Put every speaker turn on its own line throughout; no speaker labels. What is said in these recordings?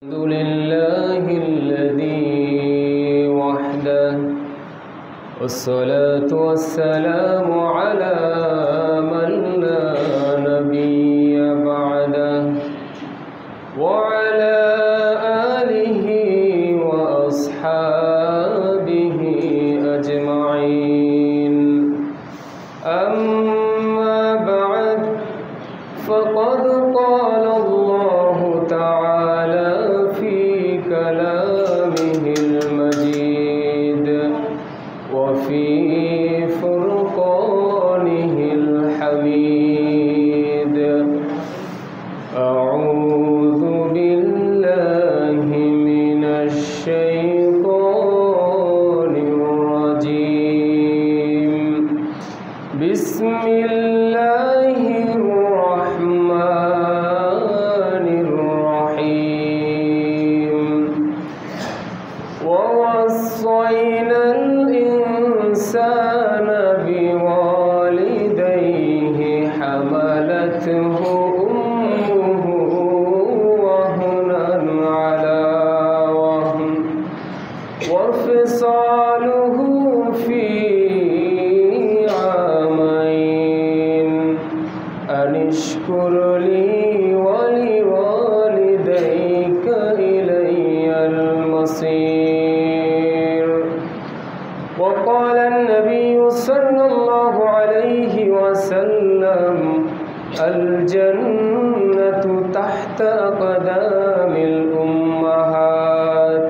الحمد لله الذي وحده والصلاة والسلام على من لا نبي بعده وعلى آله وأصحابه أجمعين أما بعد فقد قال الله تعالى في كلامه المجيد وفي فرقانه الحميد أعوذ بالله من الشيطان الرجيم بسم الله الرحمن الرحيم ووصينا الإنسان بوالديه حملته أمه وهنا على وهن وفصاله في عامين أن اشكر لي ولوالديك إلي المصير. وقال النبي صلى الله عليه وسلم الجنة تحت أقدام الأمهات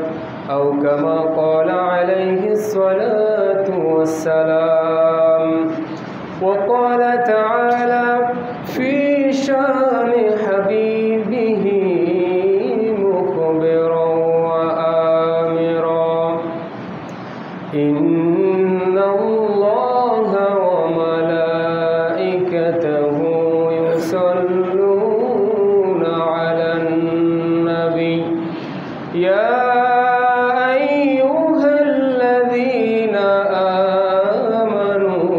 أو كما قال عليه الصلاة والسلام. وقال تعالى في شان حبيبه مخبرا وآمرا إن الله وملائكته يصلون على النبي يا أيها الذين آمنوا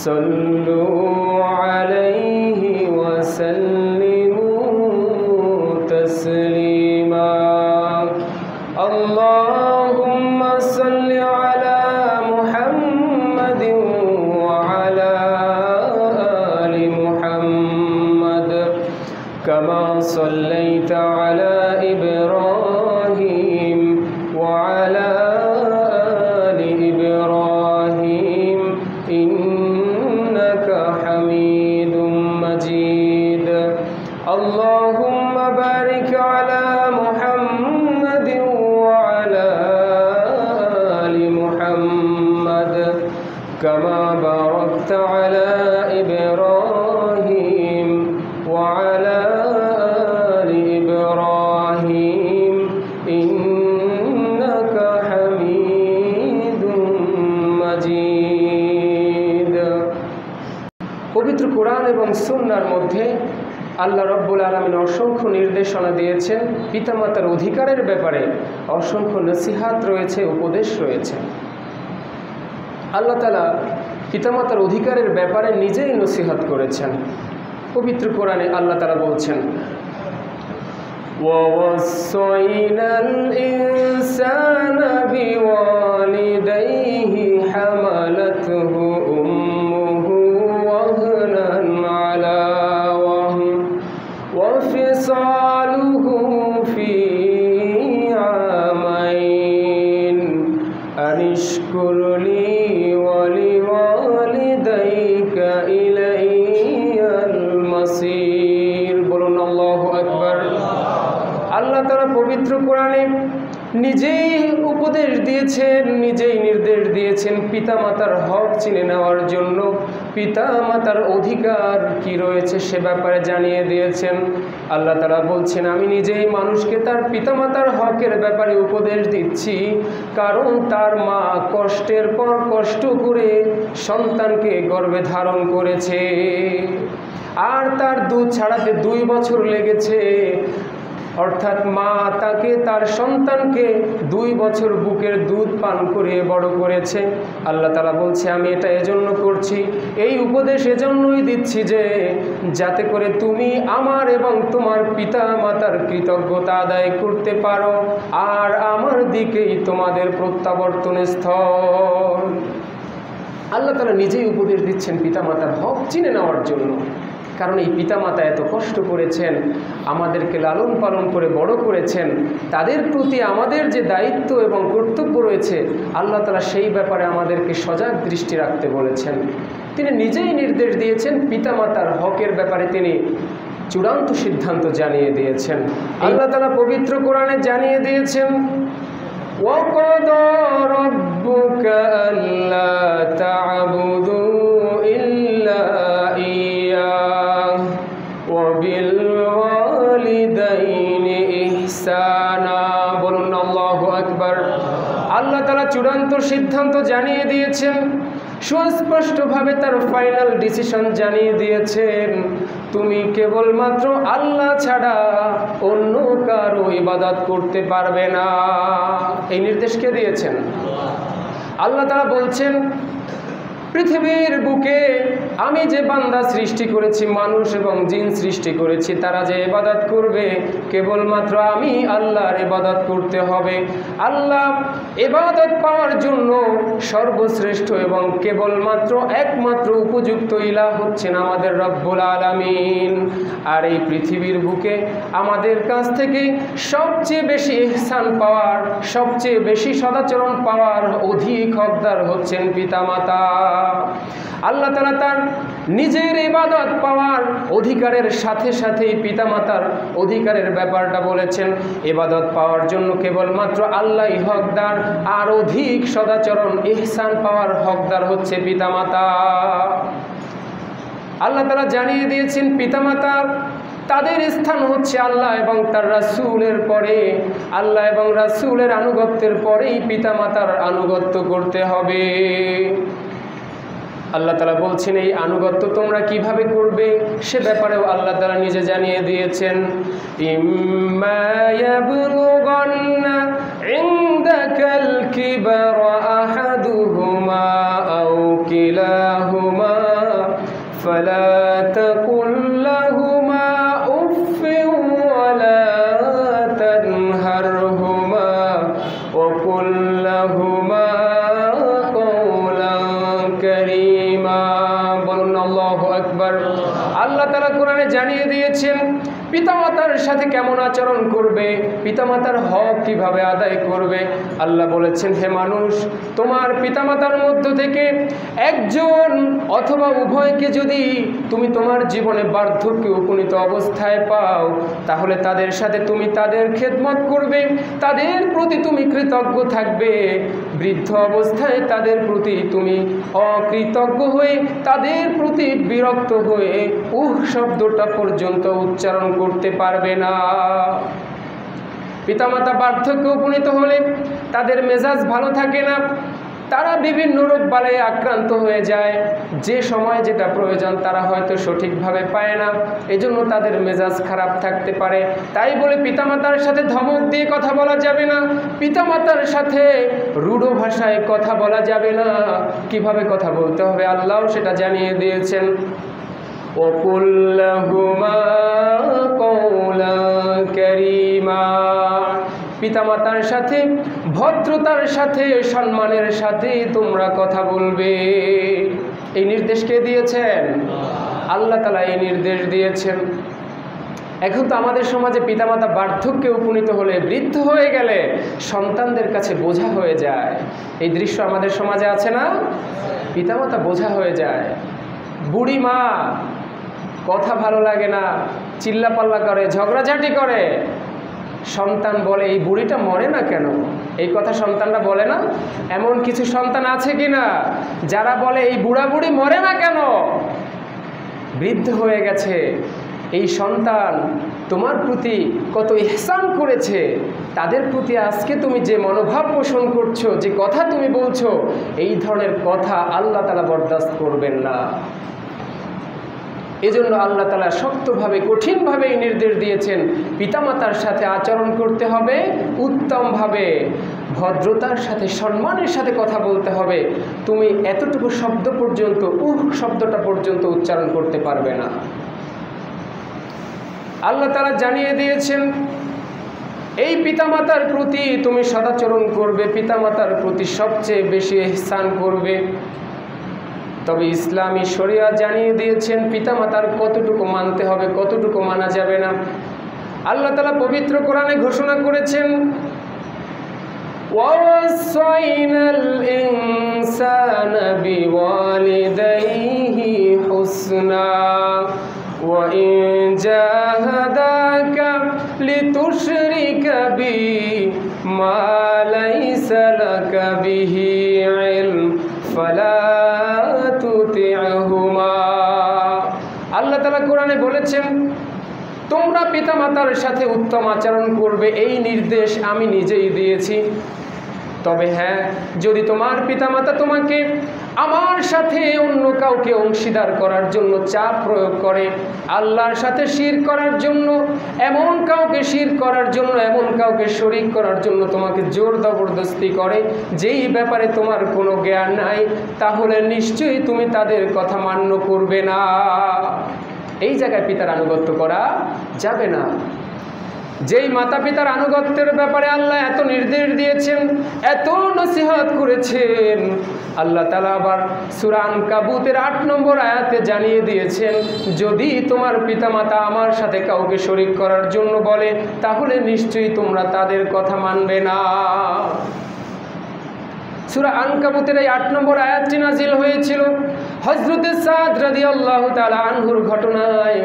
صلوا عليه وسلموا تسليما. اللهم صل على محمد وعلى آل محمد كما صليت على إبراهيم وعلى آل إبراهيم إنك حميد مجيد. اللهم بارك على محمد وعلى آل محمد كما باركت على إبراهيم وعلى آل إبراهيم إنك حميد مجيد. পবিত্র কোরআন এবং সুন্নাহর মধ্যে আল্লাহ রাব্বুল আলামিন অসংখ্য নির্দেশনা দিয়েছেন। পিতামাতার অধিকারের ব্যাপারে অসংখ্য নসিহাত রয়েছে, উপদেশ রয়েছে। আল্লাহ তাআলা পিতামাতার অধিকারের ব্যাপারে নিজেই নসিহত করেছেন। পবিত্র কোরআনে আল্লাহ তাআলা বলছেন وَوَصَّيْنَا الْإِنسَانَ بِوَالِدَيْهِ حَمَلَتْهُ أُمُّهُ وَهْنًا عَلَى وَهْنٍ وَفِصَالُهُ فِي عَامَيْنِ أَنِ اشْكُرْ لِي وَلِوَالِدَيْكَ إِلَيَّ الْمَصِيرُ। বলুন আল্লাহু আকবার। আল্লাহ তাআলা পবিত্র কোরআনে নিজেই উপদেশ দিয়েছেন, নিজেই নির্দেশ দিয়েছেন পিতামাতার হক চিনে নেওয়ার জন্য। পিতামাতার অধিকার কি রয়েছে সে ব্যাপারে জানিয়ে দিয়েছেন। আল্লাহ তাআলা বলছেন আমি নিজেই মানুষকে তার পিতামাতার হকের ব্যাপারে উপদেশ দিচ্ছি, কারণ তার মা কষ্টের পর কষ্ট করে সন্তানকে গর্ভে ধারণ করেছে, আর তার দুধ ছাড়াতে 2 বছর লেগেছে। অর্থাৎ মা তাকে তার সন্তানকে 2 বছর বুকের দুধ পান করিয়ে বড় করেছে। আল্লাহ তাআলা বলছে আমি এটা এজন্য করছি, এই উপদেশ এজন্যই দিচ্ছি যে যাতে করে তুমি আমার এবং তোমার পিতা মাতার কৃতজ্ঞতা আদায় করতে পারো, আর আমার দিকেই তোমাদের প্রত্যাবর্তন স্থল। আল্লাহ তাআলা নিজেই উপদেশ দিচ্ছেন পিতামাতার হক চিনে নেওয়ার জন্য, কারণ এই পিতামাতা এত কষ্ট করেছেন, আমাদেরকে লালন পালন করে বড় করেছেন, তাদের প্রতি আমাদের যে দায়িত্ব এবং কর্তব্য রয়েছে আল্লাহ তাআলা সেই ব্যাপারে আমাদেরকে সজাগ দৃষ্টি রাখতে বলেছেন। তিনি নিজেই নির্দেশ দিয়েছেন, পিতামাতার হকের ব্যাপারে তিনি চূড়ান্ত সিদ্ধান্ত জানিয়ে দিয়েছেন। আল্লাহ তাআলা পবিত্র কোরআনে জানিয়ে দিয়েছেন, وَقَضَى رَبُّكَ أَلَّا تَعْبُدُوا إِلَّا إِيَّاهُ وَبِالْوَالِدَيْنِ إِحْسَانًا। বলুন আল্লাহু আকবার। আল্লাহ তাআলা চূড়ান্ত সিদ্ধান্ত জানিয়ে দিয়েছেন, সুস্পষ্টভাবে তার ফাইনাল ডিসিশন জানিয়ে দিয়েছেন, তুমি কেবলমাত্র আল্লাহ ছাড়া অন্য কারো ইবাদত করতে পারবে না। এই নির্দেশ কে দিয়েছেন? আল্লাহ তাআলা বলছেন, পৃথিবীর বুকে আমি যে বান্দা সৃষ্টি করেছি, মানুষ এবং জিন সৃষ্টি করেছি, তারা যে ইবাদত করবে কেবলমাত্র আমি আল্লাহর ইবাদত করতে হবে। আল্লাহ ইবাদত পাওয়ার জন্য সর্বশ্রেষ্ঠ এবং কেবলমাত্র একমাত্র উপযুক্ত ইলাহ হচ্ছেন আমাদের রব্বুল আলামিন। আর এই পৃথিবীর বুকে আমাদের কাছ থেকে সবচেয়ে বেশি ইহসান পাওয়ার, সবচেয়ে বেশি সদাচরণ পাওয়ার অধিক হকদার হচ্ছেন পিতামাতা। আল্লাহ তাআলা তার নিজের ইবাদত পাওয়ার অধিকারের সাথে সাথেই পিতামাতার অধিকারের ব্যাপারটা বলেছেন। ইবাদত পাওয়ার জন্য কেবলমাত্র আল্লাহই হকদার, আর অধিক সদাচরণ ইহসান পাওয়ার হকদার হচ্ছে পিতামাতা। আল্লাহ তাআলা জানিয়ে দিয়েছেন, পিতামাতার তাদের স্থান হচ্ছে আল্লাহ এবং তার রাসূলের পরে। আল্লাহ এবং রাসূলের আনুগত্যের পরেই পিতামাতার আনুগত্য করতে হবে। আল্লাহ তাআলা বলছেন, এই আনুগত্য তোমরা কিভাবে করবে সে ব্যাপারেও আল্লাহ তাআলা নিজে জানিয়ে দিয়েছেন, ইম্মা ইয়াবলুগান্না ইনদাকাল কিবারা আহাদুহুমা আও কিলাহুমা ফালা তাকুল লাহুমা উফফিন ওয়ালা তানহারহুমা ওয়া কুল লাহুমা আল্লাহ তাআলা কোরআনে জানিয়ে দিয়েছেন পিতামাতার সাথে কেমন আচরণ করবে, পিতামাতার হক কিভাবে আদায় করবে। আল্লাহ বলেছেন, হে মানুষ, তোমার পিতামাতার মধ্য থেকে একজন অথবা উভয়কে যদি তুমি তোমার জীবনে বার্ধক্যে উপনীত অবস্থায় পাও, তাহলে তাদের সাথে তুমি তাদের খেদমত করবে, তাদের প্রতি তুমি কৃতজ্ঞ থাকবে। বৃদ্ধ অবস্থায় তাদের প্রতি তুমি অকৃতজ্ঞ হয়ে তাদের প্রতি বিরক্ত হয়ে শব্দটা পর্যন্ত উচ্চারণ করতে পারবে না। পিতামাতা বার্ধক্যে উপনীত হলে তাদের মেজাজ ভালো থাকে না, তারা বিভিন্ন রোগ বালায় আক্রান্ত হয়ে যায়, যে সময় যেটা প্রয়োজন তারা হয়তো সঠিকভাবে পায় না, এজন্য তাদের মেজাজ খারাপ থাকতে পারে। তাই বলে পিতামাতার সাথে ধমক দিয়ে কথা বলা যাবে না, পিতামাতার সাথে রূঢ় ভাষায় কথা বলা যাবে না। কিভাবে কথা বলতে হবে আল্লাহও সেটা জানিয়ে দিয়েছেন, وَقُلْ لَهُمَا قَوْلًا كَرِيمًا। পিতামাতার সাথে ভদ্রতার সাথে সম্মানের সাথে তোমরা কথা বলবে। এই নির্দেশ কে দিয়েছেন? আল্লাহ তাআলা এই নির্দেশ দিয়েছেন। এখন তো আমাদের সমাজে পিতামাতা বার্ধক্যে উপনীত হলে, বৃদ্ধ হয়ে গেলে সন্তানদের কাছে বোঝা হয়ে যায়। এই দৃশ্য আমাদের সমাজে আছে না? পিতামাতা বোঝা হয়ে যায়। বুড়ি মা, কথা ভালো লাগে না, চিল্লাপাল্লা করে, ঝগড়াঝাটি করে। সন্তান বলে, এই বুড়িটা মরে না কেন? এই কথা সন্তানরা বলে না? এমন কিছু সন্তান আছে কি না যারা বলে, এই বুড়া বুড়ি মরে না কেন? বৃদ্ধ হয়ে গেছে, এই সন্তান তোমার প্রতি কত ইহসান করেছে, তাদের প্রতি আজকে তুমি যে মনোভাব পোষণ করছো, যে কথা তুমি বলছো, এই ধরনের কথা আল্লাহ তাআলা বরদাস্ত করবেন না। এজন্য আল্লাহ তাআলা শক্তভাবে কঠিনভাবে নির্দেশ দিয়েছেন, পিতামাতার সাথে আচরণ করতে হবে উত্তমভাবে, ভদ্রতার সাথে সম্মানের সাথে কথা বলতে হবে। তুমি এতটুকু শব্দ পর্যন্ত শব্দটা পর্যন্ত উচ্চারণ করতে পারবে না। আল্লাহ তাআলা জানিয়ে দিয়েছেন এই পিতামাতার প্রতি তুমি সদাচরণ করবে, পিতামাতার প্রতি সবচেয়ে বেশি ইহসান করবে। তবে ইসলামী শরিয়া জানিয়ে দিয়েছেন পিতামাতার কতটুকু মানতে হবে, কতটুকু মানা যাবে না। আল্লাহ তাআলা পবিত্র কোরআনে ঘোষণা করেছেন, ওয়াসাইনাল ইনসানা বিওয়ালিদাইহি হুসনা ওয়া ইন জাহাদাকা লিতুশরিকা বি মা লাইসা লাকা বিহি ইলম ফালা তুতি'হুমা। আল্লাহ তাআলা কোরআনে বলেছেন তোমরা পিতামাতার সাথে উত্তম আচরণ করবে, এই নির্দেশ আমি নিজেই দিয়েছি। তবে হ্যাঁ, যদি তোমার পিতামাতা তোমাকে আমার সাথে অন্য কাউকে অংশীদার করার জন্য চাপ প্রয়োগ করে, আল্লাহর সাথে শিরক করার জন্য, এমন কাউকে শিরক করার জন্য, এমন কাউকে শরীক করার জন্য তোমাকে জোর জবরদস্তি করে, যেই ব্যাপারে তোমার কোনো জ্ঞান নাই, তাহলে নিশ্চয়ই তুমি তাদের কথা মান্য করবে না। এই জায়গায় পিতার আনুগত্য করা যাবে না। যেই মাতা পিতার আনুগত্যের ব্যাপারে আল্লাহ এত নির্দেশ দিয়েছেন, এত নসিহত করেছেন, আল্লাহ তাআলা আবার সূরা আনকাবুতের ৮ নম্বর আয়াতে জানিয়ে দিয়েছেন যদি তোমার পিতামাতা আমার সাথে কাউকে শরীক করার জন্য বলে, তাহলে নিশ্চয়ই তোমরা তাদের কথা মানবে না। সূরা আনকাবুতের এই ৮ নম্বর আয়াতটি নাজিল হয়েছিল হযরতে সাদ রাদিয়াল্লাহু তাআলা আনহুর ঘটনায়।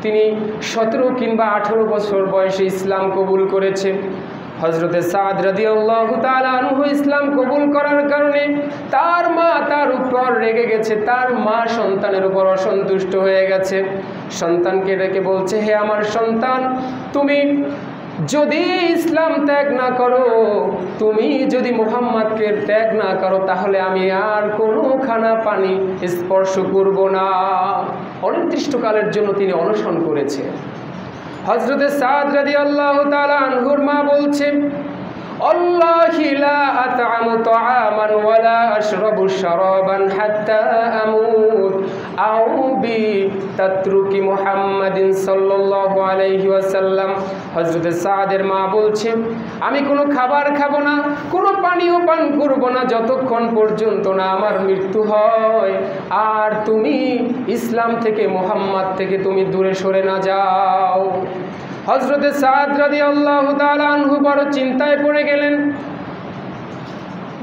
তিনি ১৭ কিংবা ১৮ বছর বয়সে ইসলাম কবুল করেছেন। হযরতে সাদ রাদিয়াল্লাহু তাআলা আনহু ইসলাম কবুল করার কারণে তার মা তার উপর রেগে গেছে, তার মা সন্তানের উপর অসন্তুষ্ট হয়ে গেছে। সন্তানকে ডেকে বলছে, হে আমার সন্তান, তুমি যদি ইসলাম ত্যাগ না করো, তুমি যদি মুহাম্মদকে ত্যাগ না করো, তাহলে আমি আর কোনো খানা পানি স্পর্শ করব না। অনির্দিষ্টকালের জন্য তিনি অনশন করেছে। হযরতে সাদ রাদিয়াল্লাহু তাআলা আনহুর মা বলছেন, আল্লাহি লা আত'আমু তা'আমান ওয়া লা আশরাবু শারাবান হাত্তা আমুত আও বি তাতরুকি মুহাম্মাদিন সাল্লাল্লাহু আলাইহি ওয়াসাল্লাম। হযরতে সাদের মা বলছেন, আমি কোনো খাবার খাবো না, কোনো পানিও পান করব না যতক্ষণ পর্যন্ত না আমার মৃত্যু হয়, আর তুমি ইসলাম থেকে, মুহাম্মদ থেকে তুমি দূরে সরে না যাও। হযরতে সাদ রাদিয়াল্লাহু তাআলা আনহু বড় চিন্তায় পড়ে গেলেন।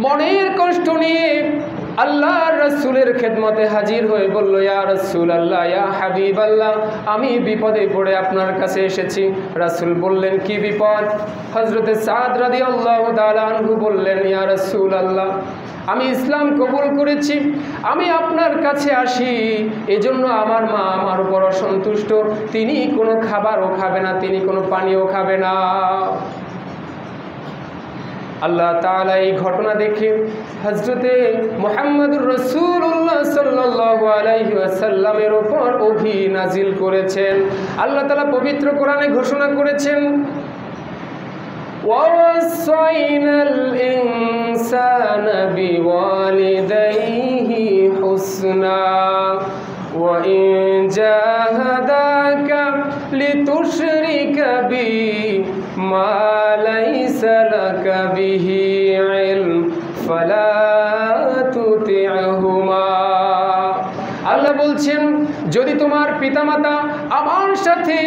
মনের কষ্ট নিয়ে আল্লাহর রাসূলের খেদমতে হাজির হয়ে বলল, ইয়া রাসূলুল্লাহ, ইয়া হাবিবাল্লাহ, আমি বিপদে পড়ে আপনার কাছে এসেছি। রাসূল বললেন, কি বিপদ? হযরতে সাদ রাদিয়াল্লাহু তাআলা আনহু বললেন, ইয়া রাসূলুল্লাহ, আমি ইসলাম কবুল করেছি, আমি আপনার কাছে আসি, এজন্য আমার মা আমার উপর অসন্তুষ্ট, তিনি কোনো খাবারও খাবে না, তিনি কোনো পানিও খাবে না। আল্লাহ তাআলা এই ঘটনা দেখে হযরতে মুহাম্মদুর রাসূলুল্লাহ সাল্লাল্লাহু আলাইহি ওয়াসাল্লামের উপর ওহী নাজিল করেছেন। আল্লাহ তাআলা পবিত্র কোরআনে ঘোষণা করেছেন, ওয়াসাইনাল ইনসানা বিওয়ালিদাইহি হুসনা ওয়া ইন জাহাদাকা লিতুশরিকা বি মা লাইসা লাকা বিহি ইলম ফালা তুতি'হুমা। আল্লাহ বলছেন, যদি তোমার পিতামাতা আমার সাথে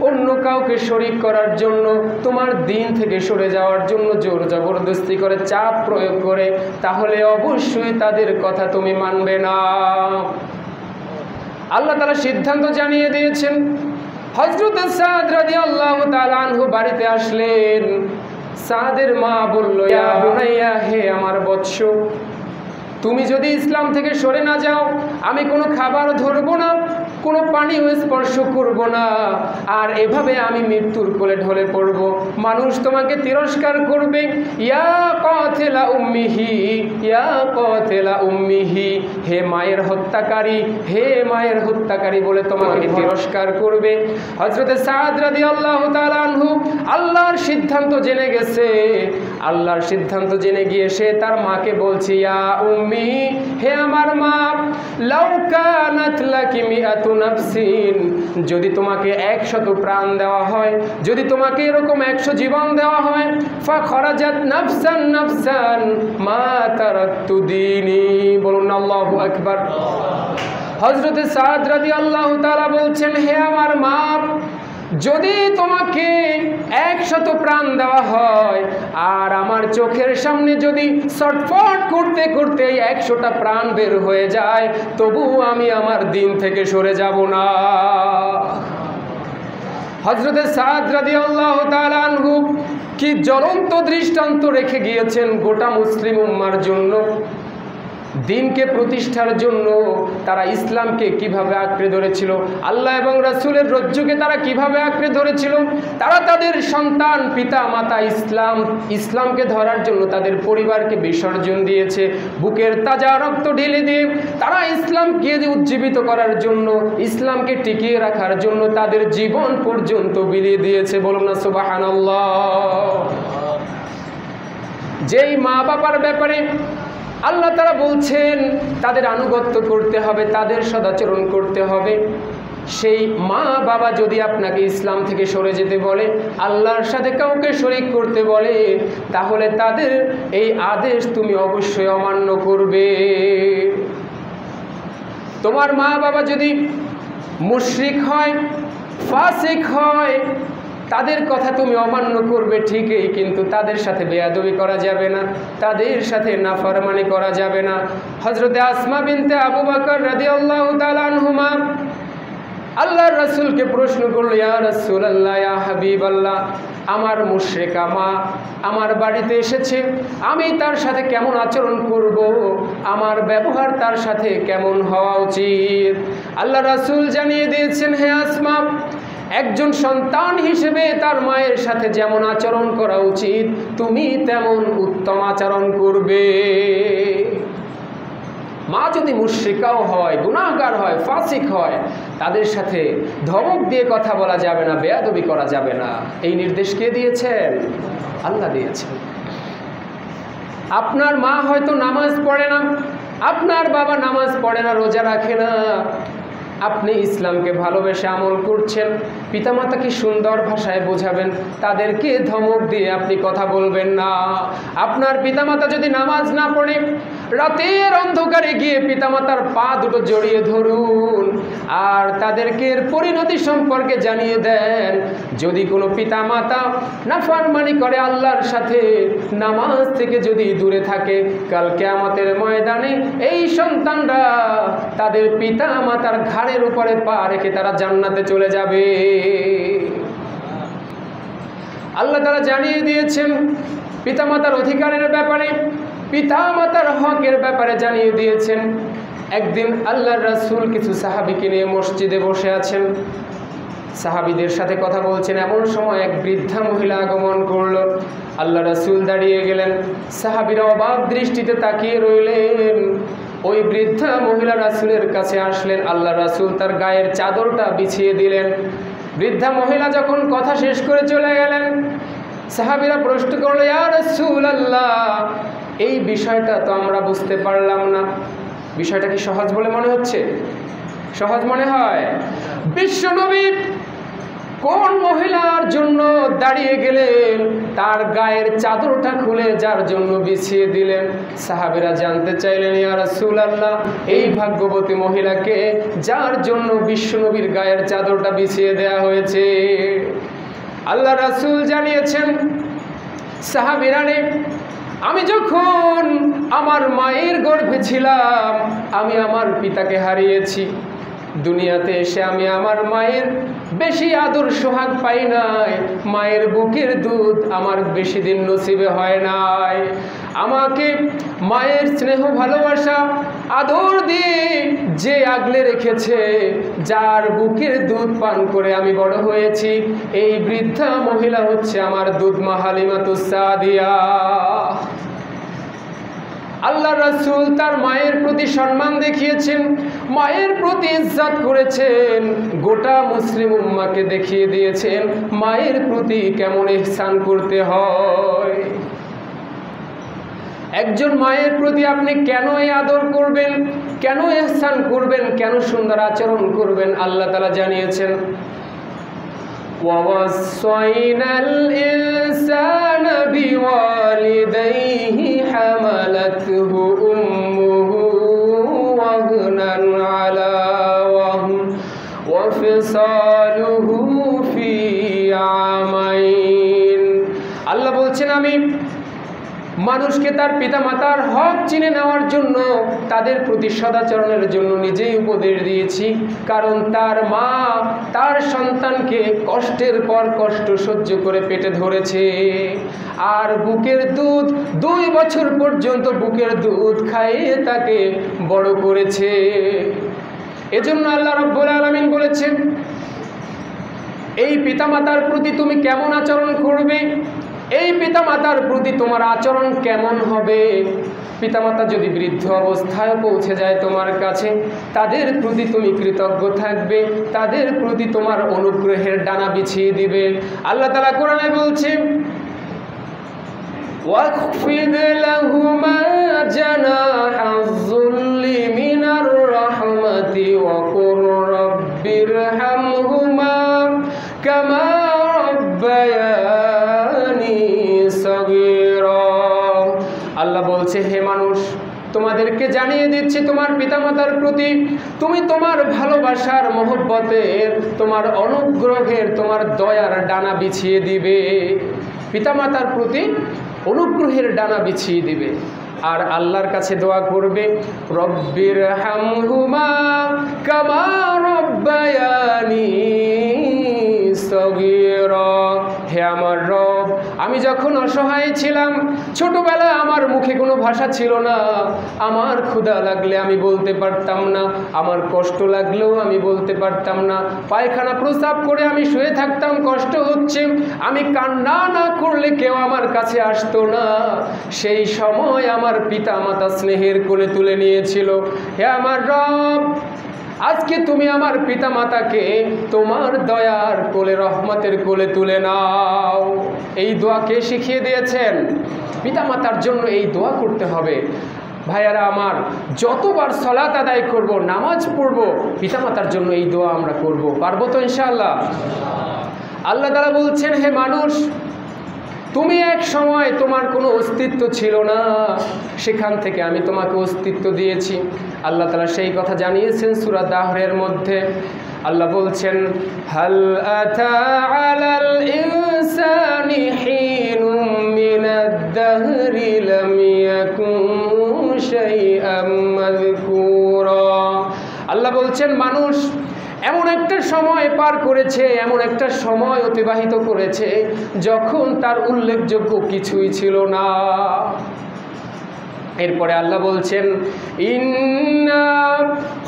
অন্য কাউকে শরীক করার জন্য, তোমার দিন থেকে সরে যাওয়ার জন্য জোর জবরদস্তি করে, চাপ প্রয়োগ করে, তাহলে অবশ্যই তাদের কথা তুমি মানবে না। আল্লাহ তাআলা সিদ্ধান্ত জানিয়ে দিয়েছেন। হযরত সাদ রাদিয়াল্লাহু তাআলা আনহু বাড়িতে আসলেন। সাদের মা বলল, ইয়া বুনাইয়া, হে আমার বৎস, তুমি যদি ইসলাম থেকে সরে না যাও, আমি কোনো খাবার ধরবো না, কোনো পানিও স্পর্শ করব না, আর এভাবে আমি মৃত্যুর কোলে ঢলে পড়ব। মানুষ তোমাকে তিরস্কার করবে, ইয়া কাতিলা উম্মিহি, ইয়া কাতিলা উম্মিহি, হে মায়ের হত্যাকারী, হে মায়ের হত্যাকারী বলে তোমাকে তিরস্কার করবে। হযরত সাদ রাদিয়াল্লাহু তাআলা আনহু আল্লাহর সিদ্ধান্ত জেনে গেছে। আল্লাহর সিদ্ধান্ত জেনে গিয়ে সে তার মাকে বলছে, ইয়া উম্মি, হে আমার মা, লাউ কানাত লাকি মিআতু নাফসিন, যদি তোমাকে 100 প্রাণ দেওয়া হয়, যদি তোমাকে এরকম 100 জীবন দেওয়া হয়, ফাখরাজাত নাফসান নাফসান মা তারাকতু দীনি, বলুন আল্লাহু আকবার। হযরত সাদ রাদিয়াল্লাহু তাআলা বলছেন, হে আমার মা, যদি তোমাকে 100 প্রাণ দেওয়া হয় আর আমার চোখের সামনে যদি ছটফট করতে করতে 100টা প্রাণ বের হয়ে যায়, তবু আমি আমার দিন থেকে সরে যাব না। হযরত সাদ রাদিয়াল্লাহু তাআলা আনহু কি জ্বলন্ত দৃষ্টান্ত রেখে গিয়েছেন গোটা মুসলিম উম্মার জন্য। দিনকে প্রতিষ্ঠার জন্য তারা ইসলামকে কিভাবে আঁকড়ে ধরেছিল, আল্লাহ এবং রাসূলের রজ্জুকে তারা কিভাবে আঁকড়ে ধরেছিল। তারা তাদের সন্তান, পিতা মাতা, ইসলামকে ধরার জন্য তাদের পরিবারকে বিসর্জন দিয়েছে। বুকের তাজা রক্ত ঢেলে দিয়ে তারা ইসলামকে উজ্জীবিত করার জন্য, ইসলামকে টিকিয়ে রাখার জন্য তাদের জীবন পর্যন্ত বিলিয়ে দিয়েছে। বলুন না সুবহানাল্লাহ। যেই মা বাবার ব্যাপারে আল্লাহ তারা বলছেন তাদের আনুগত্য করতে হবে, তাদের সদাচরণ করতে হবে, সেই মা বাবা যদি আপনাকে ইসলাম থেকে সরে যেতে বলে, আল্লাহর সাথে কাউকে শরীক করতে বলে, তাহলে তাদের এই আদেশ তুমি অবশ্যই অমান্য করবে। তোমার মা বাবা যদি মুশরিক হয়, ফাসিক হয়, তাদের কথা তুমি অমান্য করবে ঠিকই, কিন্তু তাদের সাথে বেয়াদবি করা যাবে না, তাদের সাথে নাফরমানি করা যাবে না। হযরত আসমা বিনতে আবু বকর রাদিয়াল্লাহু তাআলা আনহুমা আল্লাহর রাসূলকে প্রশ্ন করল, ইয়া রাসূলুল্লাহ, ইয়া হাবিবাল্লাহ, আমার মুশরিকা মা আমার বাড়িতে এসেছে, আমি তার সাথে কেমন আচরণ করব, আমার ব্যবহার তার সাথে কেমন হওয়া উচিত? আল্লাহর রাসূল জানিয়ে দিয়েছেন, হে আসমা, একজন সন্তান হিসেবে তার মায়ের সাথে যেমন আচরণ করা উচিত, তুমি তেমন উত্তম আচরণ করবে। মা যদি মুশরিকাও হয়, গুনাহগার হয়, ফাসিক হয়, তাদের সাথে ধমক দিয়ে কথা বলা যাবে না, বেয়াদবি করা যাবে না। এই নির্দেশ কে দিয়েছেন? আল্লাহ দিয়েছেন। আপনার মা হয়তো নামাজ পড়ে না, আপনার বাবা নামাজ পড়ে না, রোজা রাখে না, আপনি ইসলামকে ভালোবেসে আমল করছেন, পিতামাতাকে সুন্দর ভাষায় বোঝাবেন, তাদেরকে ধমক দিয়ে আপনি কথা বলবেন না। আপনার পিতামাতা যদি নামাজ না পড়ে, রাতের অন্ধকারে গিয়ে পিতামাতার পা দুটো জড়িয়ে ধরুন আর তাদেরকে এর পরিণতি সম্পর্কে জানিয়ে দেন। যদি কোনো পিতামাতা নাফরমানি করে, আল্লাহর সাথে নামাজ থেকে যদি দূরে থাকে, কাল কিয়ামতের ময়দানে এই সন্তানরা তাদের পিতামাতার ঘাড়ের উপরে পা রেখে তারা জান্নাতে চলে যাবে। আল্লাহ তাআলা জানিয়ে দিয়েছেন পিতামাতার অধিকারের ব্যাপারে, পিতামাতার হকের ব্যাপারে জানিয়ে দিয়েছেন। একদিন আল্লাহর রাসূল কিছু সাহাবীকে নিয়ে মসজিদে বসে আছেন, সাহাবীদের সাথে কথা বলছেন। এমন সময় এক বৃদ্ধা মহিলা আগমন করলো। আল্লাহ রাসূল দাঁড়িয়ে গেলেন, সাহাবীরা অবাক দৃষ্টিতে তাকিয়ে রইলেন। ওই বৃদ্ধা মহিলা রাসূলের কাছে আসলেন, আল্লাহ রাসূল তার গায়ের চাদরটা বিছিয়ে দিলেন। বৃদ্ধা মহিলা যখন কথা শেষ করে চলে গেলেন, সাহাবীরা প্রশ্ন করলো, ইয়া রাসূলুল্লাহ, এই বিষয়টা তো আমরা বুঝতে পারলাম না, বিষয়টা কি সহজ বলে মনে হচ্ছে? সহজ মনে হয়? বিশ্বনবী কোন মহিলার জন্য দাঁড়িয়ে গেলেন, তার গায়ের চাদরটা খুলে যার জন্য বিছিয়ে দিলেন? সাহাবীরা জানতে চাইলেন, ইয়া রাসূলুল্লাহ, এই ভাগ্যবতী মহিলাকে যার জন্য বিশ্বনবীর গায়ের চাদরটা বিছিয়ে দেয়া হয়েছে? আল্লাহ রাসূল জানিয়েছেন, সাহাবীরা রে, আমি যখন আমার মায়ের গর্ভে ছিলাম, আমি আমার পিতাকে হারিয়েছি। দুনিয়াতে এসে আমি আমার মায়ের বেশি আদর সোহাগ পাই নাই, মায়ের বুকের দুধ আমার বেশি দিন নসিবে হয় নাই। আমাকে মায়ের স্নেহ ভালোবাসা আদর দিয়ে যে আগলে রেখেছে, যার বুকের দুধ পান করে আমি বড় হয়েছি, এই বৃদ্ধা মহিলা হচ্ছে আমার দুধ মা হালিমাতুস সাদিয়া। আল্লাহ রাসূল তার মায়ের প্রতি সম্মান দেখিয়েছেন, মায়ের প্রতি ইজ্জত করেছেন, গোটা মুসলিম উম্মাহকে দেখিয়ে দিয়েছেন মায়ের প্রতি কেমন ইহসান করতে হয়। একজন মায়ের প্রতি আপনি কেন এই আদর করবেন, কেন ইহসান করবেন, কেন সুন্দর আচরণ করবেন, আল্লাহ তাআলা জানিয়েছেন وَوَصَّيْنَا الْإِنسَانَ بِوَالِدَيْهِ حَمَلَتْهُ أُمُّهُ وَهْنًا عَلَى وَهْنٍ وَفِصَالُهُ فِي عَامَيْنِ। আল্লাহ বলছেন আমি মানুষকে তার পিতামাতার হক চিনে নেওয়ার জন্য, তাদের প্রতি সদাচরণের জন্য নিজেই উপদেশ দিয়েছি। কারণ তার মা তার সন্তানকে কষ্টের পর কষ্ট সহ্য করে পেটে ধরেছে, আর বুকের দুধ 2 বছর পর্যন্ত বুকের দুধ খাইয়ে তাকে বড় করেছে। এজন্য আল্লাহ রাব্বুল আলামিন বলেছেন এই পিতামাতার প্রতি তুমি কেমন আচরণ করবে, এই পিতামাতার প্রতি তোমার আচরণ কেমন হবে। পিতামাতা যদি বৃদ্ধ অবস্থায় পৌঁছে যায় তোমার কাছে, তাদের প্রতি তুমি কৃতজ্ঞ থাকবে, তাদের প্রতি তোমার অনুগ্রহের ডানা বিছিয়ে দিবে। আল্লাহ তাআলা কোরআনে বলছেন ওয়াখফিদ লাহুমা জানাহায-যুল্লি মিনার রাহমাতি ওয়া কুর রাব্বিরহামহুমা কামা রাব্বায়ানি সাগীরা। আল্লাহ বলছে হে মানুষ, তোমাদেরকে জানিয়ে দিচ্ছি তোমার পিতামাতার প্রতি তুমি তোমার ভালোবাসার মহব্বতের, তোমার অনুগ্রহের, তোমার দয়ার ডানা বিছিয়ে দিবে। পিতামাতার প্রতি অনুগ্রহের ডানা বিছিয়ে দিবে। আর আল্লাহর কাছে দোয়া করবে রব্বির হামহুমা কামা রব্বায়ানি সগীরা। হে আমার রব, আমি যখন অসহায় ছিলাম, ছোটবেলায় আমার মুখে কোনো ভাষা ছিল না, আমার ক্ষুধা লাগলে আমি বলতে পারতাম না, আমার কষ্ট লাগলেও আমি বলতে পারতাম না, পায়খানা প্রস্রাব করে আমি শুয়ে থাকতাম, কষ্ট হচ্ছে, আমি কান্না না করলে কেউ আমার কাছে আসতো না। সেই সময় আমার পিতা মাতা স্নেহের কোলে তুলে নিয়েছিল। হে আমার রব, আজকে তুমি আমার পিতা মাতাকে তোমার দয়ার কোলে, রহমতের কোলে তুলে নাও। এই দোয়া কে শিখিয়ে দিয়েছেন? পিতা মাতার জন্য এই দোয়া করতে হবে। ভাইয়ারা আমার, যতবার সালাত আদায় করব, নামাজ পড়ব, পিতা মাতার জন্য এই দোয়া আমরা করব। পারবো তো ইনশাআল্লাহ? আল্লাহ তাআলা বলছেন হে মানুষ, তুমি এক সময় তোমার কোনো অস্তিত্ব ছিল না, সেখান থেকে আমি তোমাকে অস্তিত্ব দিয়েছি। আল্লাহ তাআলা সেই কথা জানিয়েছেন সূরা দাহরের মধ্যে। আল্লাহ বলছেন হাল আতা আলাল ইনসানি হিনুম মিনাদ দাহরি লাম ইয়াকুন শাইআম মাযকুরা। আল্লাহ বলছেন মানুষ এমন একটা সময় পার করেছে, এমন একটা সময় অতিবাহিত করেছে যখন তার উল্লেখযোগ্য কিছুই ছিল না। এরপরে আল্লাহ বলছেন ইন্না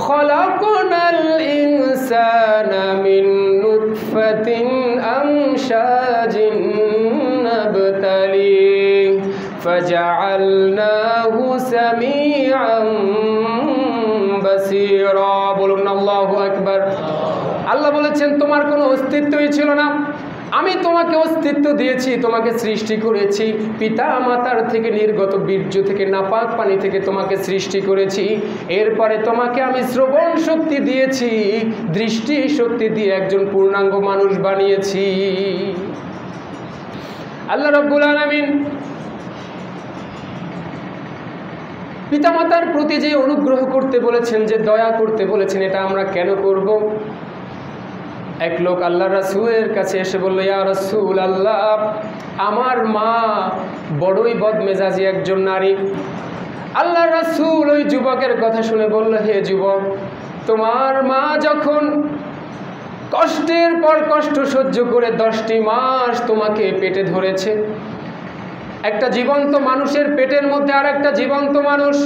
খলাকনাল ইনসানা মিন নুতফাতিন আমশাজিন নাবতালিহি ফাজআলনাহু সামিআন বাসীরা। বলুন আল্লাহু আকবার। আল্লাহ বলেছেন তোমার কোনো অস্তিত্বই ছিল না, আমি তোমাকে অস্তিত্ব দিয়েছি, তোমাকে সৃষ্টি করেছি, পিতা মাতার থেকে নির্গত বীর্য থেকে, নাপাক পানি থেকে তোমাকে সৃষ্টি করেছি। এরপরে তোমাকে আমি শ্রবণ শক্তি দিয়েছি, দৃষ্টি শক্তি দিয়ে একজন পূর্ণাঙ্গ মানুষ বানিয়েছি। আল্লাহ রাব্বুল আলামিন পিতামাতার প্রতি যে অনুগ্রহ করতে বলেছেন, যে দয়া করতে বলেছেন, এটা আমরা কেন করব? এক লোক আল্লাহ রাসূলের কাছে এসে বলল, ইয়া রাসূল আল্লাহ, আমার মা বড়ই বদমেজাজি একজন নারী। আল্লাহ রাসূল ওই যুবকের কথা শুনে বলল, হে যুবক, তোমার মা যখন কষ্টের পর কষ্ট সহ্য করে 10টি মাস তোমাকে পেটে ধরেছে, একটা জীবন্ত মানুষের পেটের মধ্যে আর একটা জীবন্ত মানুষ,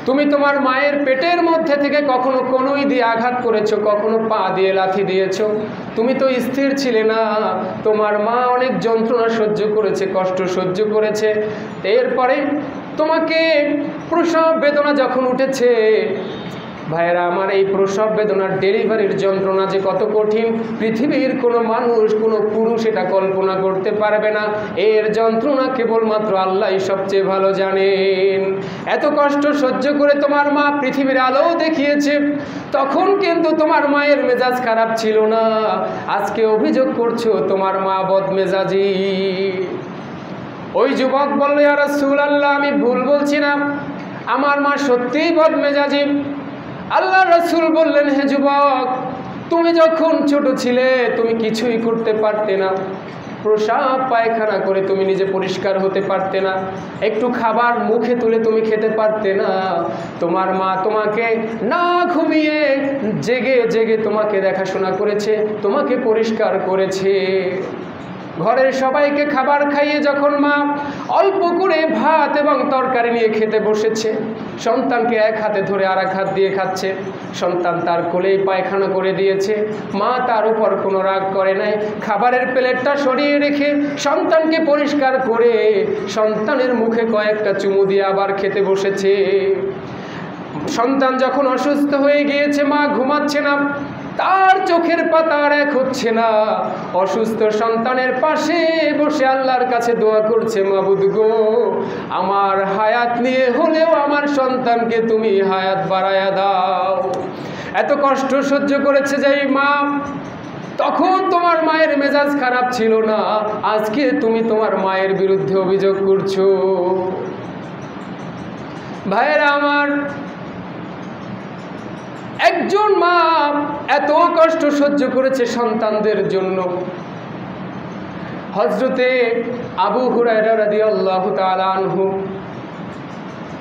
তুমি তোমার মায়ের পেটের মধ্যে থেকে কখনো কনুই দিয়ে আঘাত করেছো, কখনো পা দিয়ে লাথি দিয়েছো, তুমি তো স্থির ছিলে না। তোমার মা অনেক যন্ত্রণা সহ্য করেছে, কষ্ট সহ্য করেছে। এরপরে তোমাকে প্রসব বেদনা যখন উঠেছে, ভাইয়েরা আমার, এই প্রসব বেদনার ডেলিভারির যন্ত্রণা যে কত কঠিন পৃথিবীর কোনো মানুষ, কোনো পুরুষ এটা কল্পনা করতে পারবে না। এর যন্ত্রণা কেবলমাত্র আল্লাহই সবচেয়ে ভালো জানেন। এত কষ্ট সহ্য করে তোমার মা পৃথিবীর আলো দেখিয়েছে, তখন কিন্তু তোমার মায়ের মেজাজ খারাপ ছিল না। আজকে অভিযোগ করছো তোমার মা বদমেজাজি। ওই যুবক বলল, ইয়া রাসূলুল্লাহ, আমি ভুল বলছি না, আমার মা সত্যিই বদমেজাজি। আল্লাহ রাসূল বললেন, হে যুবক, তুমি যখন ছোট ছিলে তুমি কিছুই করতে পারতে না, প্রসাব পায়খানা করে তুমি নিজে পরিষ্কার হতে পারতে না, একটু খাবার মুখে তুলে তুমি খেতে পারতে না। তোমার মা তোমাকে না ঘুমিয়ে জেগে জেগে তোমাকে দেখাশোনা করেছে, তোমাকে পরিষ্কার করেছে। ঘরের সবাইকে খাবার খাইয়ে যখন মা অল্প করে ভাত এবং তরকারি নিয়ে খেতে বসেছে, সন্তানকে এক হাতে ধরে আর এক হাত দিয়ে খাচ্ছে, সন্তান তার কোলেই পায়খানা করে দিয়েছে, মা তার উপর কোনো রাগ করে নাই, খাবারের প্লেটটা সরিয়ে রেখে সন্তানকে পরিষ্কার করে সন্তানের মুখে কয়েকটা চুমু দিয়ে আবার খেতে বসেছে। সন্তান যখন অসুস্থ হয়ে গিয়েছে, মা ঘুমাচ্ছে না, তার চোখের পাতা আর এক হচ্ছে না, অসুস্থ সন্তানের পাশে বসে আল্লাহর কাছে দোয়া করছে, মাবুদ গো, আমার হায়াত নিয়ে হলেও আমার সন্তানকে তুমি হায়াত বাড়ায়া দাও। এত কষ্ট সহ্য করেছে যেই মা, তখন তোমার মায়ের মেজাজ খারাপ ছিল না, আজকে তুমি তোমার মায়ের বিরুদ্ধে অভিযোগ করছো। ভাইয়েরা আমার, একজন মা এত কষ্ট সহ্য করেছে সন্তানদের জন্য। হযরতে আবু হুরায়রা রাদিয়াল্লাহু তাআলা আনহু,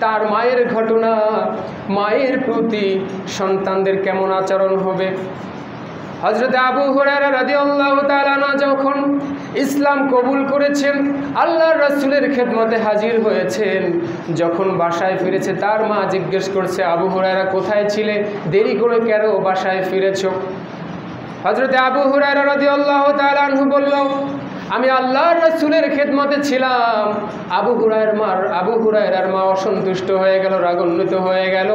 তার মায়ের ঘটনা, মায়ের প্রতি সন্তানদের কেমন আচরণ হবে। হযরতে আবু হুরায়রা রাদিয়াল্লাহু তাআলা যখন ইসলাম কবুল করেছেন, আল্লাহর রাসূলের খেদমতে হাজির হয়েছেন, যখন বাসায় ফিরেছে তার মা জিজ্ঞেস করছে, আবু হুরায়রা কোথায় ছিলে, দেরি করে কেন বাসায় ফিরেছো? হযরতে আবু হুরায়রা রাদিয়াল্লাহু তাআলা আনহু বলল, আমি আল্লাহর রাসূলের খেদমতে ছিলাম। আবু হুরায়রার মা অসন্তুষ্ট হয়ে গেল, রাগান্বিত হয়ে গেল,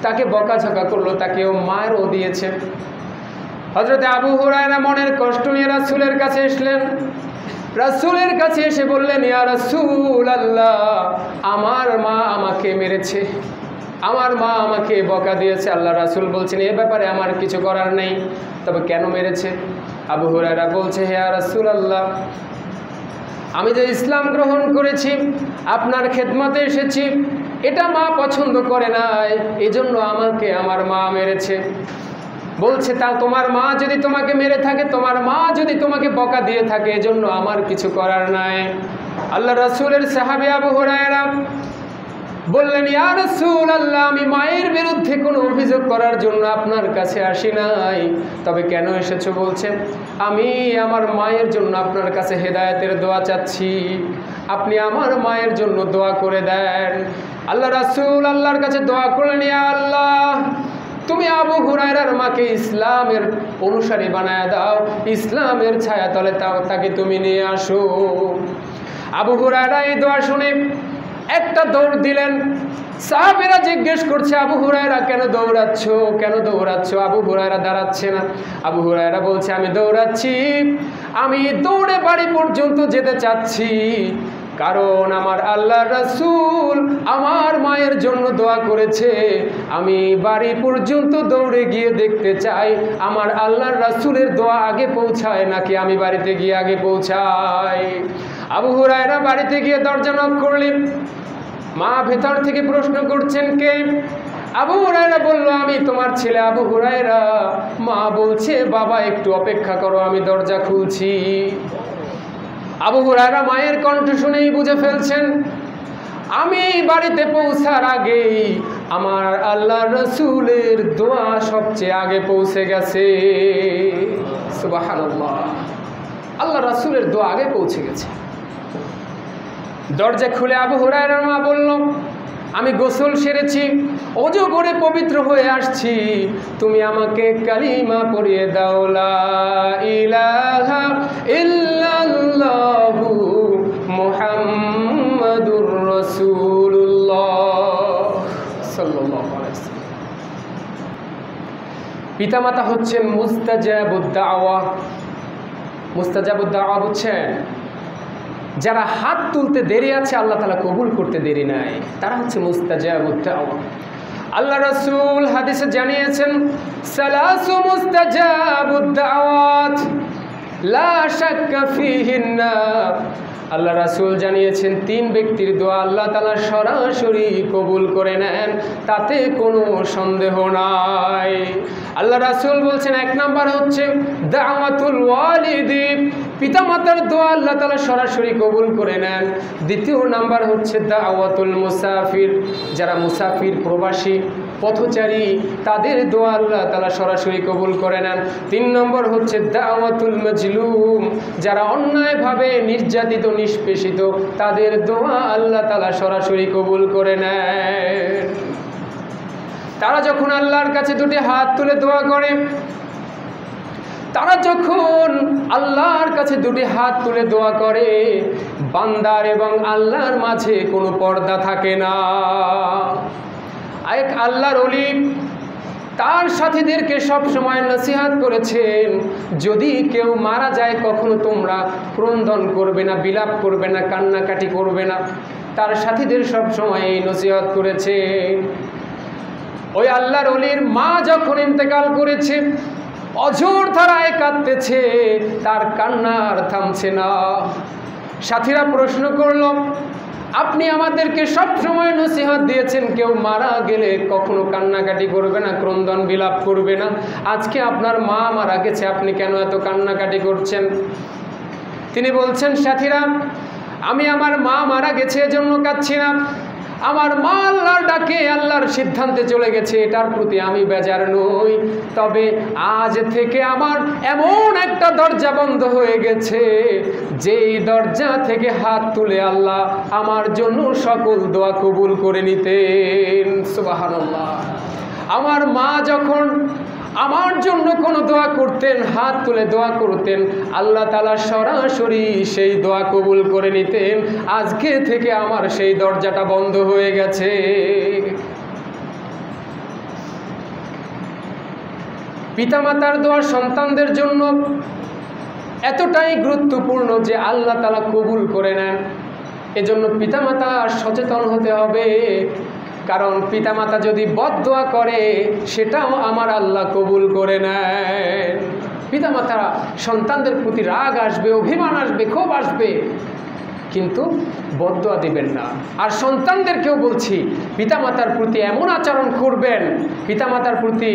তাকে বকাঝকা করলো, তাকেও মারও দিয়েছে। হযরতে আবু হুরায়রা মনের কষ্ট নিয়ে রাসূলের কাছে এসলেন। রাসূলের কাছে এসে বললেন, ইয়া রাসূলুল্লাহ, আমার মা আমাকে মেরেছে, আমার মা আমাকে বকা দিয়েছে। আল্লাহ রাসূল বলছেন, এ ব্যাপারে আমার কিছু করার নেই, তবে কেন মেরেছে? আবু হুরায়রা বলছে, হে ইয়া রাসূলুল্লাহ, আমি যে ইসলাম গ্রহণ করেছি, আপনার খেদমতে এসেছি, এটা মা পছন্দ করে নাই, এজন্য আমাকে আমার মা মেরেছে। বলছে, তা তোমার মা যদি তোমাকে মেরে থাকে, তোমার মা যদি তোমাকে বকা দিয়ে থাকে, এজন্য আমার কিছু করার নাই। আল্লাহ রাসূলের সাহাবী আবু হুরায়রা বললেন, ইয়া রাসূলুল্লাহ, আমি মায়ের বিরুদ্ধে কোনো অভিযোগ করার জন্য আপনার কাছে আসি নাই, তবে কেন এসেছো? বলছেন, আমি আমার মায়ের জন্য আপনার কাছে হেদায়েতের দোয়া চাচ্ছি, আপনি আমার মায়ের জন্য দোয়া করে দেন। আল্লাহ রাসূল আল্লাহর কাছে দোয়া করলেন, ইয়া আল্লাহ, তুমি আবু হুরায়রার মাকে ইসলামের অনুসারী বানায় দাও, ইসলামের ছায়াতলে তাকে তুমি নিয়ে আসো। আবু হুরায়রা এই দোয়া শুনে একটা দৌড় দিলেন। সাহাবীরা জিজ্ঞেস করছে, আবু হুরায়রা কেন দৌড়াচ্ছ, কেন দৌড়াচ্ছ? আবু হুরায়রা দাঁড়াচ্ছে না। আবু হুরায়রা বলছে, আমি দৌড়াচ্ছি, আমি দৌড়ে বাড়ি পর্যন্ত যেতে চাচ্ছি, কারণ আমার আল্লাহর রাসূল আমার মায়ের জন্য দোয়া করেছে, আমি বাড়ি পর্যন্ত দৌড়ে গিয়ে দেখতে চাই আমার আল্লাহর রাসূলের দোয়া আগে পৌঁছায় নাকি আমি বাড়িতে গিয়ে আগে পৌঁছাই। আবু হুরায়রা বাড়িতে গিয়ে দরজা নক করলেন। মা ভেতর থেকে প্রশ্ন করছেন, কে? আবু হুরায়রা বলল, আমি তোমার ছেলে আবু হুরায়রা। মা বলছে, বাবা একটু অপেক্ষা করো, আমি দরজা খুলছি। আবু হুরায়রা মায়ের কণ্ঠ শুনেই বুঝে ফেলছেন, আমি বাড়িতে পৌঁছার আগেই আমার আল্লাহ রসুলের দোয়া সবচেয়ে আগে পৌঁছে গেছে। সুবহানাল্লাহ, আল্লাহ রসুলের দোয়া আগে পৌঁছে গেছে। দরজা খুলে আবু হুরায়রার মা বলল, আমি গোসল সেরেছি, ওযু করে পবিত্র হয়ে আসছি, তুমি আমাকে কালিমা পড়িয়ে দাও, লা ইলাহা ইল্লাল্লাহু মুহাম্মাদুর রাসূলুল্লাহ সাল্লাল্লাহু আলাইহি ওয়াসাল্লাম। পিতামাতা হচ্ছেন মুস্তাজাবুদ দাওয়া। মুস্তাজাবুদ দাওয়া বুঝছেন? যারা হাত তুলতে দেরি আছে আল্লাহ তাআলা কবুল করতে দেরি নাই, তারা হচ্ছে মুস্তাজাবুদ দাওয়া। আল্লাহ রাসূল হাদিসে জানিয়েছেন, সালাসু মুস্তাজাবুদ দাওয়াত লা শাক্কা ফিহিন্না। আল্লাহ রাসূল জানিয়েছেন, 3 ব্যক্তির দোয়া আল্লাহ তাআলা সরাসরি কবুল করে নেন, তাতে কোনো সন্দেহ নাই। আল্লাহ রাসূল বলছেন, 1 নাম্বার হচ্ছে দাওয়াতুল ওয়ালিদি, পিতামাতার দোয়া আল্লাহ তাআলা সরাসরি কবুল করে নেন। 2 নাম্বার হচ্ছে দাওয়াতুল মুসাফির, যারা মুসাফির প্রবাসী পথচারী তাদের দোয়া আল্লাহ তাআলা সরাসরি কবুল করে নেন। 3 নম্বর হচ্ছে দাওয়াতুল মাজলুম, যারা অন্যায়ভাবে নির্যাতিত নিষ্পেষিত তাদের দোয়া আল্লাহ তাআলা সরাসরি কবুল করে নেন। তারা যখন আল্লাহর কাছে 2টি হাত তুলে দোয়া করে, তারা যখন আল্লাহর কাছে 2টি হাত তুলে দোয়া করে, বান্দার এবং আল্লাহর মাঝে কোনো পর্দা থাকে না। এক আল্লাহর ওলি তার সাথীদেরকে সব সময় নসিহত করেছেন, যদি কেউ মারা যায় কখনো তোমরা ক্রন্দন করবে না, বিলাপ করবে না, কান্নাকাটি করবে না। তার সাথীদের সব সময় এই নসিহত করেছেন। ওই আল্লাহর ওলির মা যখন ইন্তেকাল করেছে, অঝোর ধারায় কাঁদতেছে, তার কান্নার থামছে না। সাথীরা প্রশ্ন করল, আপনি আমাদেরকে সব সময় নসিহত দিয়েছেন কেউ মারা গেলে কখনো কান্নাকাটি করবে না, ক্রন্দন বিলাপ করবে না, আজকে আপনার মা মারা গেছে, আপনি কেন এত কান্নাকাটি করছেন? তিনি বলছেন, সাথীরা, আমি আমার মা মারা গেছে এজন্য কাঁদছি না, আমার মা আল্লাহর ডাকে আল্লাহর সিদ্ধান্তে চলে গেছে, এটার প্রতি আমি বেজার নই। তবে আজ থেকে আমার এমন একটা দরজা বন্ধ হয়ে গেছে, যেই দরজা থেকে হাত তুলে আল্লাহ আমার জন্য সকল দোয়া কবুল করে নিতেন। সুবহানাল্লাহ। আমার মা যখন আমার জন্য কোনো দোয়া করতেন, হাত তুলে দোয়া করতেন, আল্লাহ তাআলা সরাসরি সেই দোয়া কবুল করে নিতেন। আজকে থেকে আমার সেই দরজাটা বন্ধ হয়ে গেছে। পিতামাতার দোয়া সন্তানদের জন্য এতটাই গুরুত্বপূর্ণ যে আল্লাহ তাআলা কবুল করে নেন। এজন্য পিতামাতা সচেতন হতে হবে, কারণ পিতামাতা যদি বদদোয়া করে সেটাও আমার আল্লাহ কবুল করে নেন। পিতামাতা সন্তানদের প্রতি রাগ আসবে, অভিমান আসবে, ক্ষোভ আসবে, কিন্তু বদদোয়া দিবেন না। আর সন্তানদেরকেও বলছি, পিতামাতার প্রতি এমন আচরণ করবেন, পিতামাতার প্রতি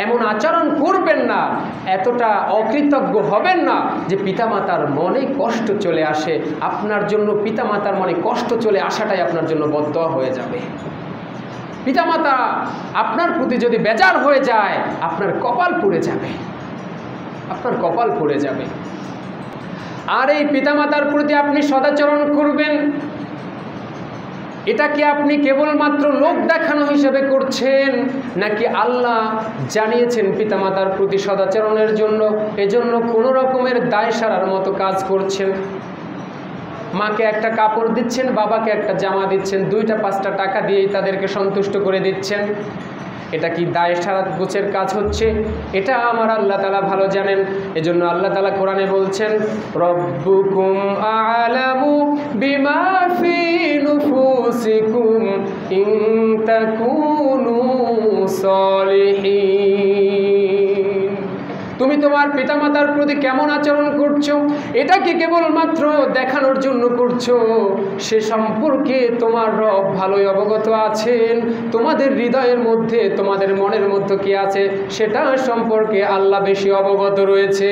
এমন আচরণ করবেন না, এতটা অকৃতজ্ঞ হবেন না যে পিতামাতার মনে কষ্ট চলে আসে। আপনার জন্য পিতামাতার মনে কষ্ট চলে আসাটাই আপনার জন্য বদদোয়া হয়ে যাবে। পিতামাতা আপনার প্রতি যদি বেজার হয়ে যায়, আপনার কপাল পুড়ে যাবে, আপনার কপাল পুড়ে যাবে। আর এই পিতামাতার প্রতি আপনি সদাচরণ করবেন, এটা কি আপনি কেবলমাত্র লোক দেখানো হিসেবে করছেন, নাকি আল্লাহ জানিয়েছেন পিতামাতার প্রতি সদাচরণের জন্য, এজন্য কোনো রকমের দায় সারার মতো কাজ করছেন? মাকে একটা কাপড় দিচ্ছেন, বাবাকে একটা জামা দিচ্ছেন, 2টা-5টা টাকা দিয়েই তাদেরকে সন্তুষ্ট করে দিচ্ছেন, এটা কি দায় সারা গোছের কাজ হচ্ছে? এটা আমার আল্লাহ তাআলা ভালো জানেন। এজন্য আল্লাহ তাআলা কোরআনে বলছেন, রব্বুকুম আ'লামু বিমা ফি নুফুসিকুম ইন তাকুনু সলিহিন। তুমি তোমার পিতামাতার প্রতি কেমন আচরণ করছো, এটা কি কেবলমাত্র দেখানোর জন্য করছো? সে সম্পর্কে তোমার রব ভালোই অবগত আছেন। তোমাদের হৃদয়ের মধ্যে, তোমাদের মনের মধ্যে কি আছে সেটা সম্পর্কে আল্লাহ বেশি অবগত রয়েছে।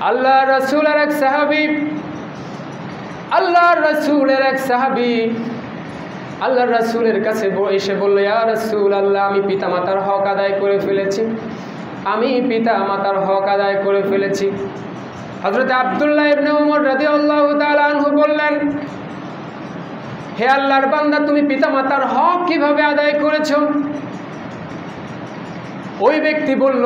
আল্লাহ রাসূলের এক সাহাবী আল্লাহর রাসূলের কাছে এসে বলল, ইয়া রাসূলুল্লাহ, আমি পিতামাতার হক আদায় করে ফেলেছি, আমি পিতামাতার হক আদায় করে ফেলেছি। হযরত আব্দুল্লাহ ইবনে ওমর রাদিয়াল্লাহু তাআলা আনহু বললেন, হে আল্লাহর বান্দা, তুমি পিতামাতার হক কিভাবে আদায় করেছো? ওই ব্যক্তি বলল,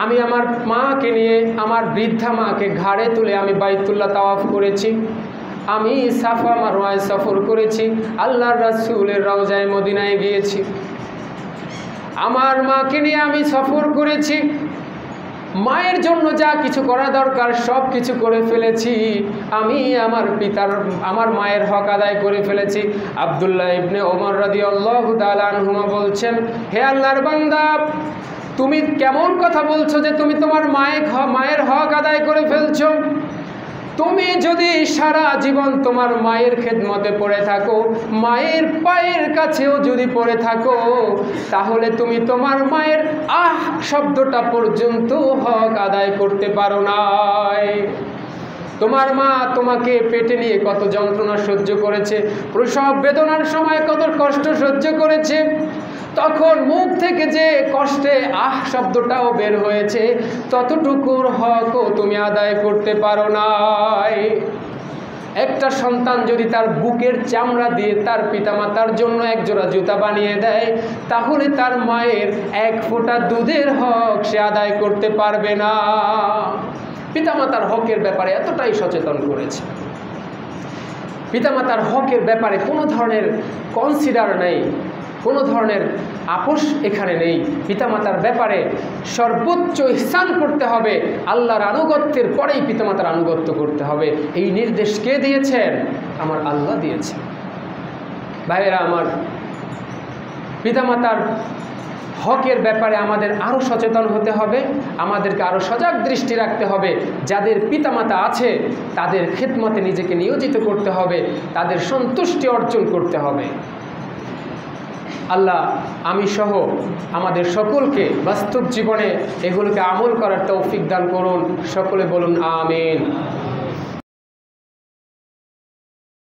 আমি আমার মাকে নিয়ে, আমার বৃদ্ধা মাকে ঘাড়ে তুলে আমি বাইতুল্লাহ তাওয়াফ করেছি, আমি সাফা মারওয়ায় সফর করেছি, আল্লাহর রাসূলের রওজায়ে মদিনায় গিয়েছি, আমার মাকে নিয়ে আমি সফর করেছি, মায়ের জন্য যা কিছু করা দরকার সব কিছু করে ফেলেছি, আমি আমার মায়ের হক আদায় করে ফেলেছি। আব্দুল্লাহ ইবনে ওমর রাদিয়াল্লাহু তাআলা আনহুমা বলছেন, হে আল্লাহর বান্দা, তুমি কেমন কথা বলছো যে তুমি তোমার মায়ের হক আদায় করে ফেলছো? তুমি যদি সারা জীবন তোমার মায়ের খেদমতে পড়ে থাকো, মায়ের পায়ের কাছেও যদি পড়ে থাকো, তাহলে তুমি তোমার মায়ের শব্দটা পর্যন্ত হক আদায় করতে পারো নাই। তোমার মা তোমাকে পেটে নিয়ে কত যন্ত্রণা সহ্য করেছে, প্রসব বেদনার সময় কত কষ্ট সহ্য করেছে, তখন মুখ থেকে যে কষ্টে শব্দটাও বের হয়েছে, ততটুকুর হকও তুমি আদায় করতে পারো নাই। একটা সন্তান যদি তার বুকের চামড়া দিয়ে তার পিতামাতার জন্য একজোড়া জুতা বানিয়ে দেয়, তাহলে তার মায়ের এক ফোঁটা দুধের হক সে আদায় করতে পারবে না। পিতামাতার হকের ব্যাপারে এতটাই সচেতন করেছে। পিতামাতার হকের ব্যাপারে কোনো ধরনের কনসিডার নেই, কোনো ধরনের আপোষ এখানে নেই। পিতামাতার ব্যাপারে সর্বোচ্চ ইহসান করতে হবে, আল্লাহর আনুগত্যের পরেই পিতামাতার আনুগত্য করতে হবে। এই নির্দেশ কে দিয়েছেন? আমার আল্লাহ দিয়েছেন। ভাইয়েরা আমার, পিতামাতার হকের ব্যাপারে আমাদের আরও সচেতন হতে হবে, আমাদেরকে আরও সজাগ দৃষ্টি রাখতে হবে। যাদের পিতামাতা আছে তাদের খেদমতে নিজেকে নিয়োজিত করতে হবে, তাদের সন্তুষ্টি অর্জন করতে হবে। আল্লাহ আমি সহ আমাদের সকলকে বাস্তব জীবনে এগুলোকে আমল করার তৌফিক দান করুন। সকলে বলুন আমিন।